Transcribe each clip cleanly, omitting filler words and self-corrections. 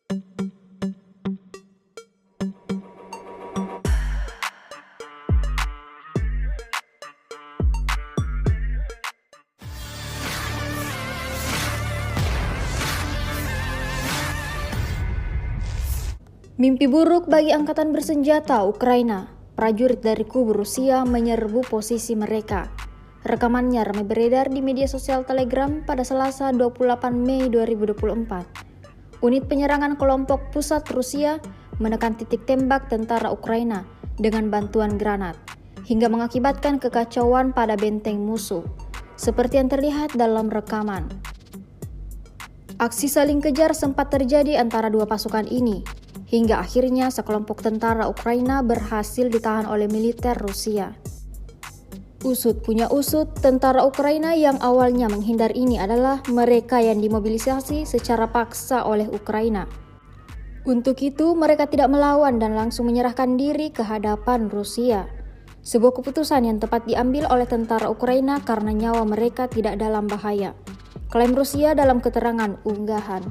Mimpi buruk bagi angkatan bersenjata Ukraina. Prajurit dari kubu Rusia menyerbu posisi mereka. Rekamannya ramai beredar di media sosial Telegram pada Selasa 28 Mei 2024. Unit penyerangan kelompok pusat Rusia menekan titik tembak tentara Ukraina dengan bantuan granat, hingga mengakibatkan kekacauan pada benteng musuh, seperti yang terlihat dalam rekaman. Aksi saling kejar sempat terjadi antara dua pasukan ini, hingga akhirnya sekelompok tentara Ukraina berhasil ditahan oleh militer Rusia. Usut punya usut, tentara Ukraina yang awalnya menghindar ini adalah mereka yang dimobilisasi secara paksa oleh Ukraina. Untuk itu, mereka tidak melawan dan langsung menyerahkan diri ke hadapan Rusia. Sebuah keputusan yang tepat diambil oleh tentara Ukraina karena nyawa mereka tidak dalam bahaya, klaim Rusia dalam keterangan unggahan.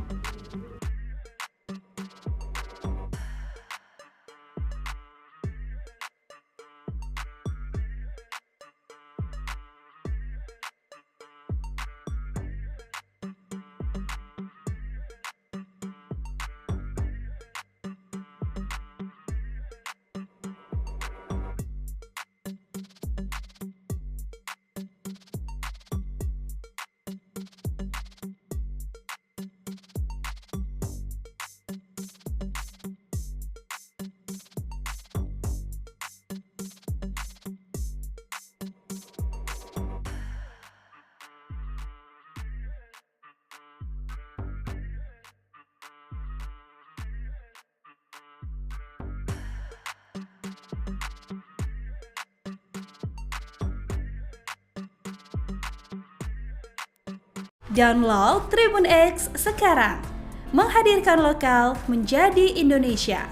Download Tribun X sekarang, menghadirkan lokal menjadi Indonesia.